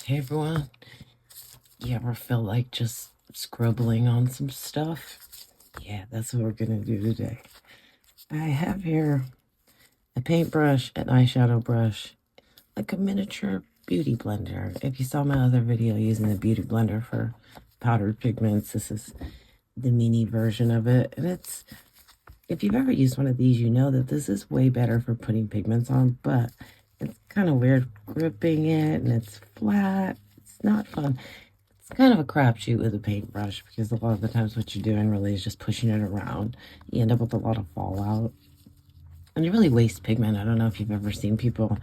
Hey everyone, you ever feel like just scribbling on some stuff? Yeah, that's what we're gonna do today. I have here a paintbrush, an eyeshadow brush, like a miniature beauty blender. If you saw my other video using the beauty blender for powdered pigments, this is the mini version of it. And it's, if you've ever used one of these, you know that this is way better for putting pigments on, but it's kind of weird gripping it and it's flat. It's not fun. It's kind of a crapshoot with a paintbrush because a lot of the times what you're doing really is just pushing it around. You end up with a lot of fallout. And you really waste pigment. I don't know if you've ever seen people,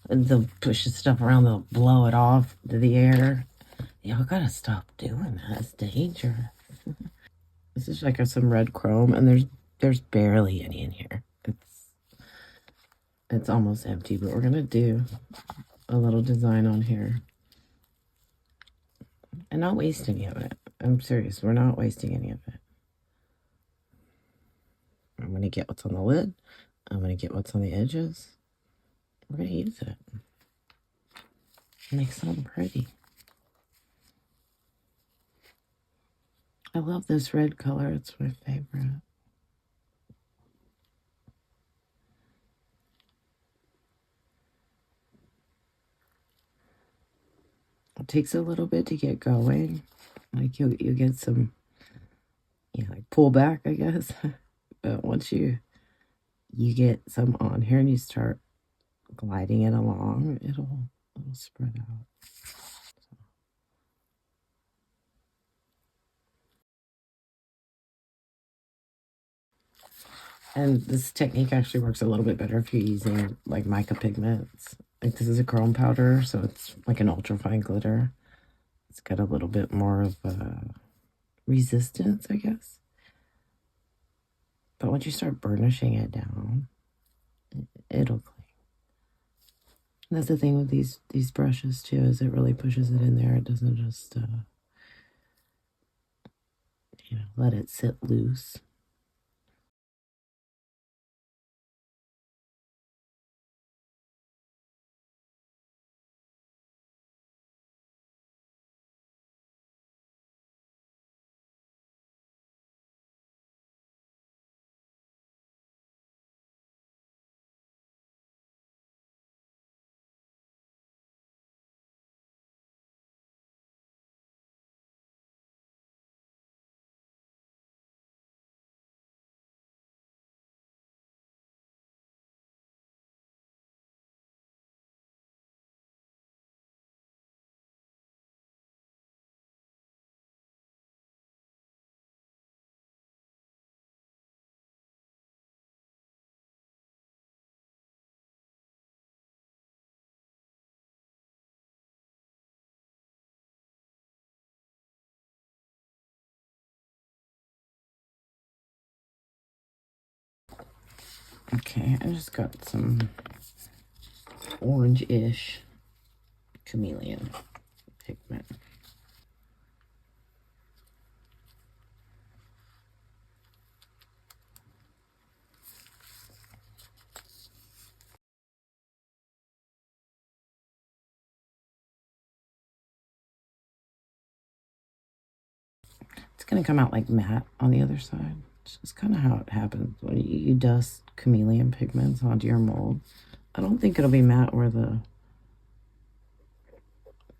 they'll push stuff around, they'll blow it off to the air. Y'all gotta stop doing that. It's dangerous. This is like some red chrome, and there's barely any in here. It's almost empty, but we're gonna do a little design on here. And not waste any of it. I'm serious, we're not wasting any of it. I'm going to get what's on the lid. I'm going to get what's on the edges. We're going to use it. Make something pretty. I love this red color. It's my favorite. It takes a little bit to get going. Like you get some, like pullback, I guess. But once you get some on here and you start gliding it along, it'll spread out. And this technique actually works a little bit better if you're using like mica pigments. Like this is a chrome powder, so it's like an ultrafine glitter. It's got a little bit more of a resistance, I guess. But once you start burnishing it down, it'll clean. And that's the thing with these brushes too, is it really pushes it in there. It doesn't just let it sit loose. Okay, I just got some orange-ish Chameleon Pigment. It's going to come out like matte on the other side. It's just kind of how it happens when you dust chameleon pigments onto your mold. I don't think it'll be matte where the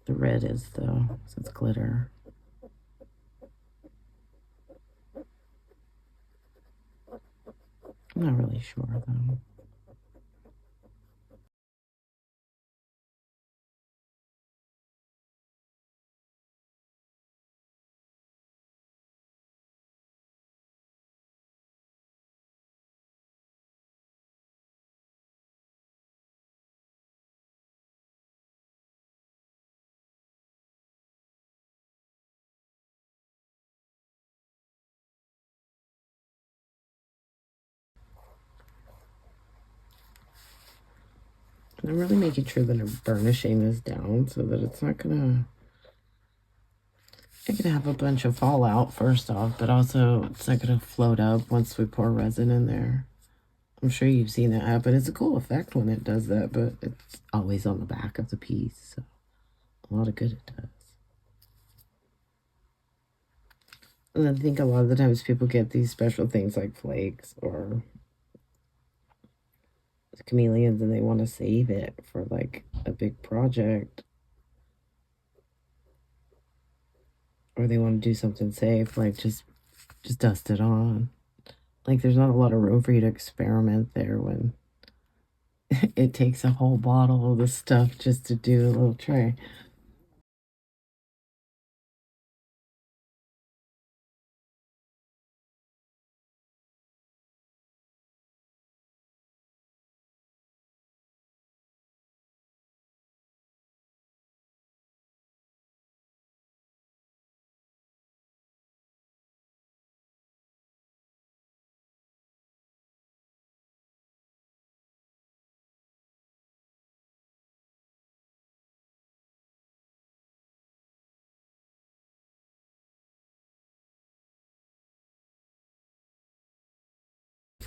red is though, so it's glitter. I'm not really sure though. And I'm really making sure that I'm burnishing this down so that it's not gonna have a bunch of fallout first off, but also it's not gonna float up once we pour resin in there. I'm sure you've seen that happen. It's a cool effect when it does that, but it's always on the back of the piece. So A lot of good it does. And I think a lot of the times people get these special things like flakes or chameleons and they want to save it for like a big project. Or they want to do something safe, like just dust it on. Like there's not a lot of room for you to experiment there when it takes a whole bottle of the stuff just to do a little tray.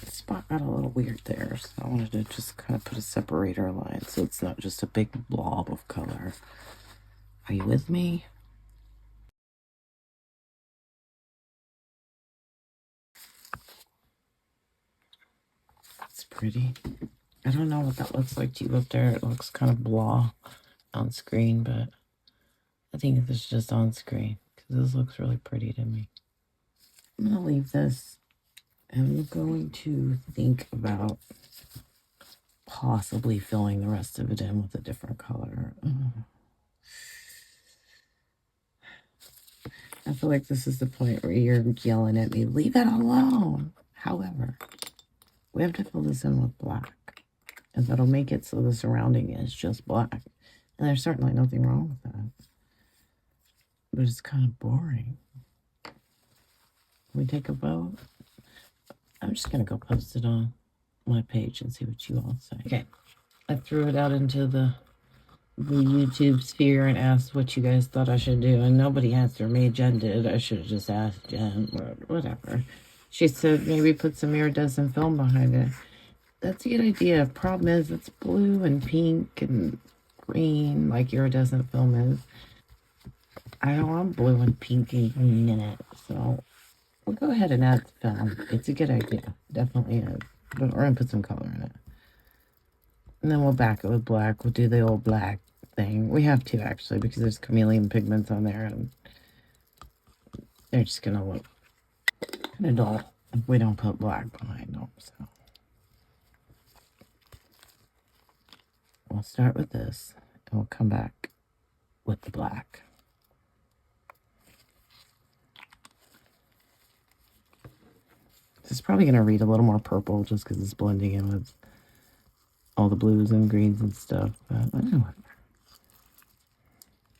The spot got a little weird there, so I wanted to just kind of put a separator line so it's not just a big blob of color. Are you with me? It's pretty. I don't know what that looks like to you up there. It looks kind of blah on screen, but I think this is just on screen because this looks really pretty to me. I'm going to leave this and I'm going to think about possibly filling the rest of it in with a different color. I feel like this is the point where you're yelling at me, leave it alone. However, we have to fill this in with black. And that'll make it so the surrounding is just black. And there's certainly nothing wrong with that. But it's kind of boring. Can we take a vote? I'm just going to go post it on my page and see what you all say. Okay. I threw it out into the YouTube sphere and asked what you guys thought I should do, and nobody answered me. Jen did. I should have just asked Jen, or whatever. She said maybe put some iridescent film behind it. That's a good idea. Problem is, it's blue and pink and green, like iridescent film is. I don't want blue and pink and green in it, so we'll go ahead and add the film. It's a good idea. Definitely is. But we're going to put some color in it. And then we'll back it with black. We'll do the old black thing. We have to, actually, because there's chameleon pigments on there, and they're just going to look kind of dull if we don't put black behind them. So we'll start with this, and we'll come back with the black. This is probably going to read a little more purple just because it's blending in with all the blues and greens and stuff. But whatever.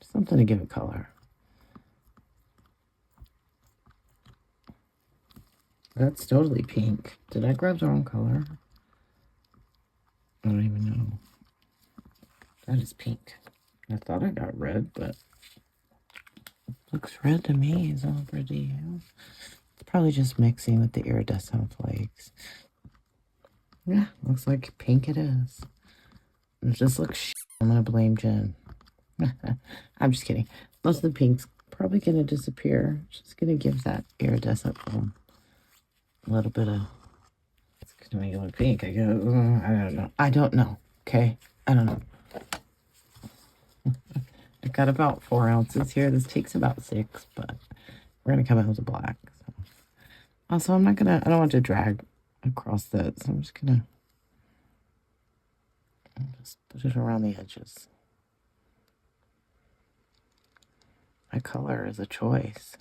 Something to give it color. That's totally pink. Did I grab the wrong color? I don't even know. That is pink. I thought I got red, but it looks red to me. Is all pretty. It's probably just mixing with the iridescent flakes. Yeah, looks like pink it is. It just looks shit. I'm gonna blame Jen. I'm just kidding. Most of the pink's probably gonna disappear. Just gonna give that iridescent film a little bit of. It's gonna make it look pink. I don't know. I don't know. Okay, I don't know. I've got about 4 ounces here. This takes about 6, but we're gonna come out with the black. So. Also, I don't want to drag across that, so I'm just gonna put it around the edges. My color is a choice.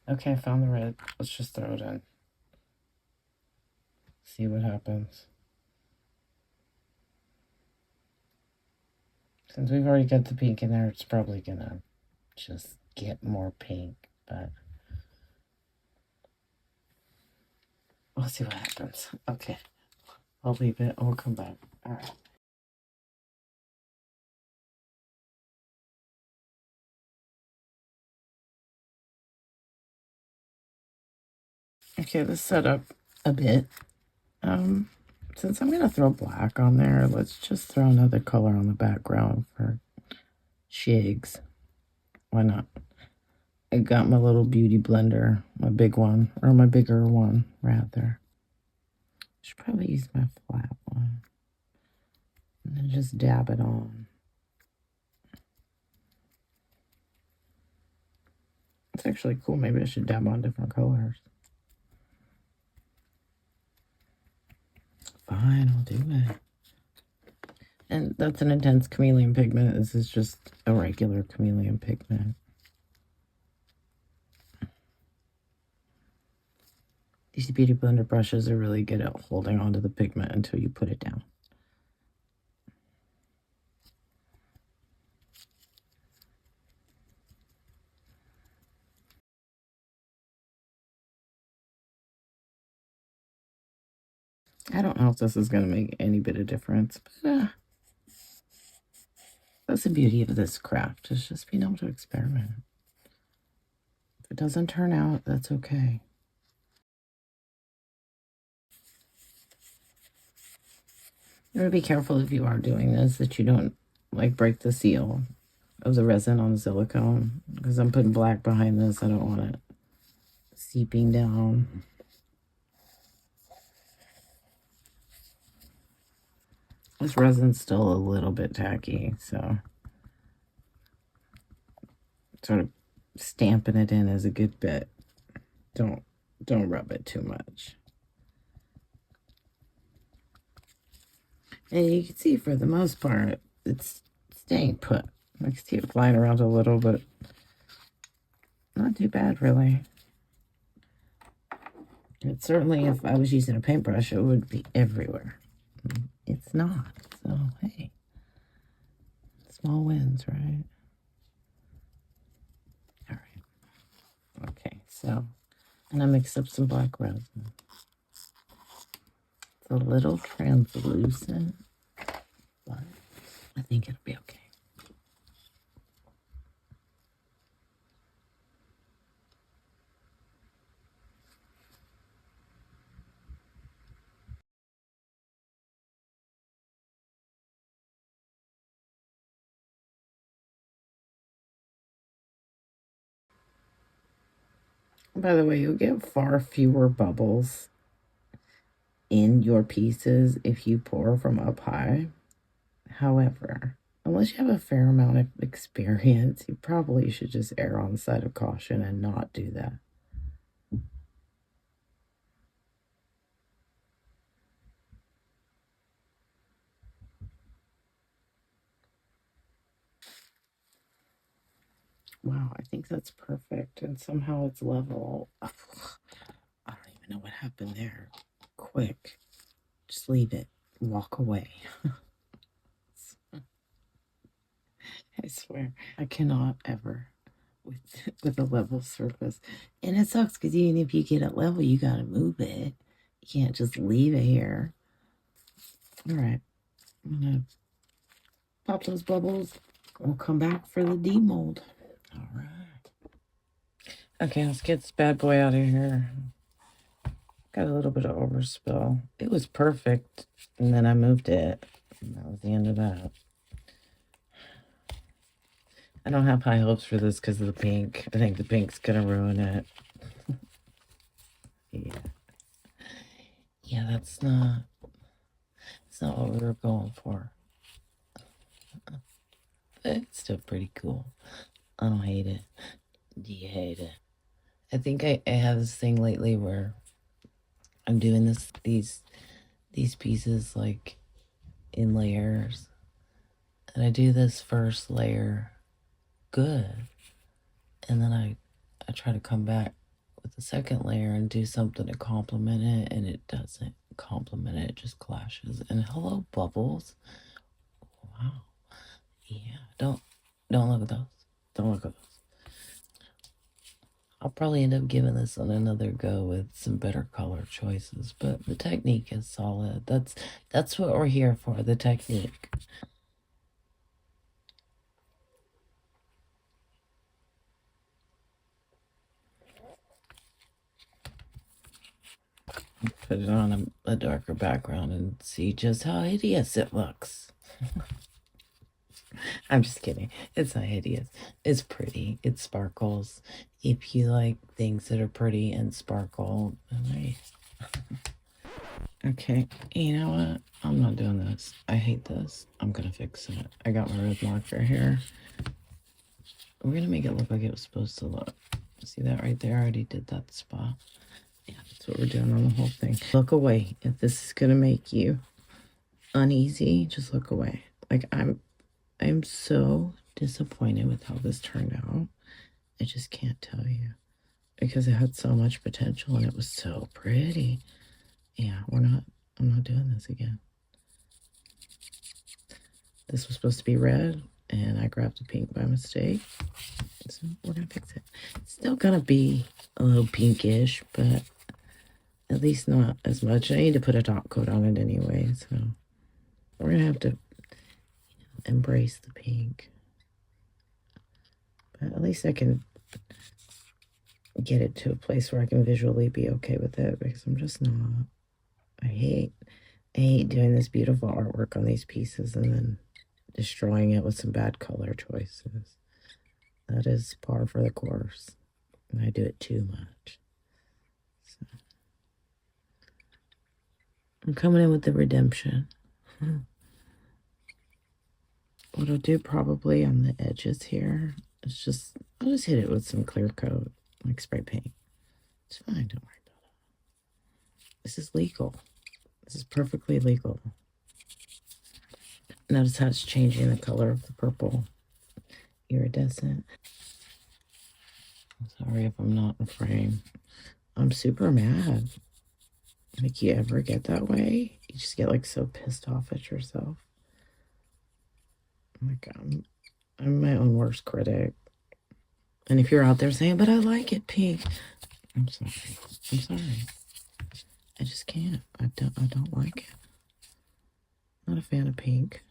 Okay, I found the red. Let's just throw it in. See what happens. Since we've already got the pink in there, it's probably gonna just get more pink, but we'll see what happens. Okay, I'll leave it and we'll come back. All right. Okay, this set up a bit. Since I'm going to throw black on there, let's just throw another color on the background for shigs. Why not? I got my little beauty blender, my big one, or my bigger one, rather. Should probably use my flat one. And then just dab it on. It's actually cool. Maybe I should dab on different colors. Fine, I'll do it. And that's an intense chameleon pigment. This is just a regular chameleon pigment. These beauty blender brushes are really good at holding onto the pigment until you put it down. I don't know if this is going to make any bit of difference, but that's the beauty of this craft, is just being able to experiment. If it doesn't turn out, that's okay. You want to be careful if you are doing this that you don't like break the seal of the resin on the silicone, because I'm putting black behind this. I don't want it seeping down. This resin's still a little bit tacky, so sort of stamping it in is a good bit. Don't rub it too much. And you can see for the most part, it's staying put. I can see it flying around a little, but not too bad, really. It certainly, if I was using a paintbrush, it would be everywhere. It's not, so hey. Small wins, right? All right. Okay, so, and I mix up some black resin. It's a little translucent, but I think it'll be okay. By the way, you'll get far fewer bubbles in your pieces if you pour from up high. However, unless you have a fair amount of experience, you probably should just err on the side of caution and not do that. Wow, I think that's perfect. And somehow it's level. I don't even know what happened there. Quick. Just leave it. Walk away. I swear. I cannot ever with a level surface. And it sucks because even if you get it level, you got to move it. You can't just leave it here. All right. I'm going to pop those bubbles. We'll come back for the demold. All right. Okay, let's get this bad boy out of here. Got a little bit of overspill. It was perfect, and then I moved it. And that was the end of that. I don't have high hopes for this because of the pink. I think the pink's gonna ruin it. Yeah, that's not what we were going for. But it's still pretty cool. I don't hate it. Do you hate it? I think I have this thing lately where I'm doing these pieces like in layers. And I do this first layer good. And then I try to come back with the second layer and do something to complement it, and it doesn't complement it. It just clashes. And hello, bubbles. Wow. Yeah. Don't look at those. Don't look at those. I'll probably end up giving this on another go with some better color choices, but the technique is solid. That's what we're here for, the technique. put it on a darker background and see just how hideous it looks. I'm just kidding. It's not hideous. It's pretty. It sparkles. If you like things that are pretty and sparkle, then okay, you know what? I'm not doing this. I hate this. I'm gonna fix it. I got my red marker here. We're gonna make it look like it was supposed to look. See that right there? I already did that spot. Yeah, that's what we're doing on the whole thing. Look away. If this is gonna make you uneasy, just look away. Like I'm so disappointed with how this turned out. I just can't tell you. Because it had so much potential and it was so pretty. Yeah, I'm not doing this again. This was supposed to be red, and I grabbed the pink by mistake. So we're gonna fix it. It's still gonna be a little pinkish, but at least not as much. I need to put a top coat on it anyway, so we're gonna have to embrace the pink. But at least I can get it to a place where I can visually be okay with it, because I'm just not. I hate doing this beautiful artwork on these pieces and then destroying it with some bad color choices. That is par for the course. And I do it too much. So I'm coming in with the redemption. What I'll do probably on the edges here is I'll just hit it with some clear coat, like spray paint. It's fine, don't worry about it. This is legal. This is perfectly legal. Notice how it's changing the color of the purple iridescent. I'm sorry if I'm not in frame. I'm super mad. Like, you ever get that way? You just get like so pissed off at yourself. Like, I'm my own worst critic. And if you're out there saying, but I like it pink, I'm sorry. I'm sorry. I just can't. I don't like it. Not a fan of pink.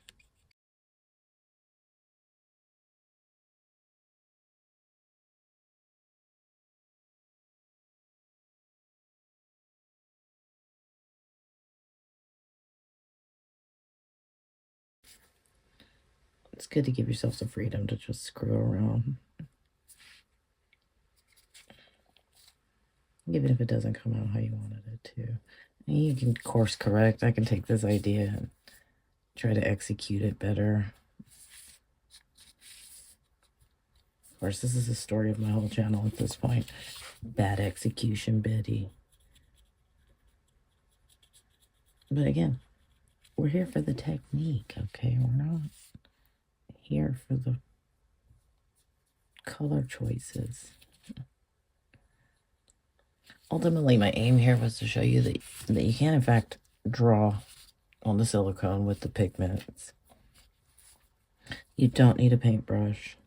It's good to give yourself the freedom to just screw around. Even if it doesn't come out how you wanted it to. And you can course correct. I can take this idea and try to execute it better. Of course, this is the story of my whole channel at this point. Bad execution, Betty. But again, we're here for the technique, okay? We're not here for the color choices. Ultimately, my aim here was to show you that you can, in fact, draw on the silicone with the pigments. You don't need a paintbrush.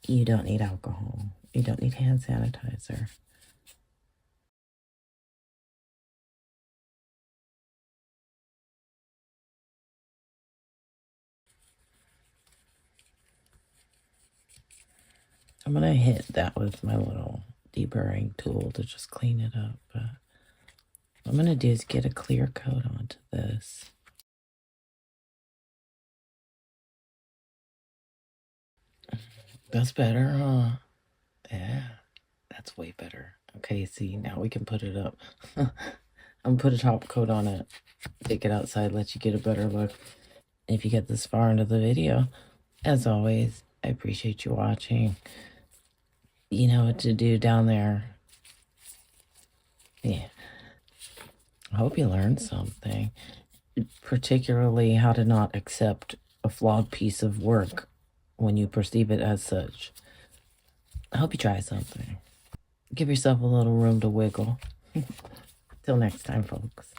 You don't need alcohol. You don't need hand sanitizer. I'm going to hit that with my little deburring tool to just clean it up. But what I'm going to do is get a clear coat onto this. That's better, huh? Yeah, that's way better. Okay, see, now we can put it up. I'm going to put a top coat on it, take it outside, let you get a better look. If you get this far into the video, as always, I appreciate you watching. You know what to do down there. Yeah. I hope you learned something, particularly how to not accept a flawed piece of work when you perceive it as such. I hope you try something. Give yourself a little room to wiggle. Till next time, folks.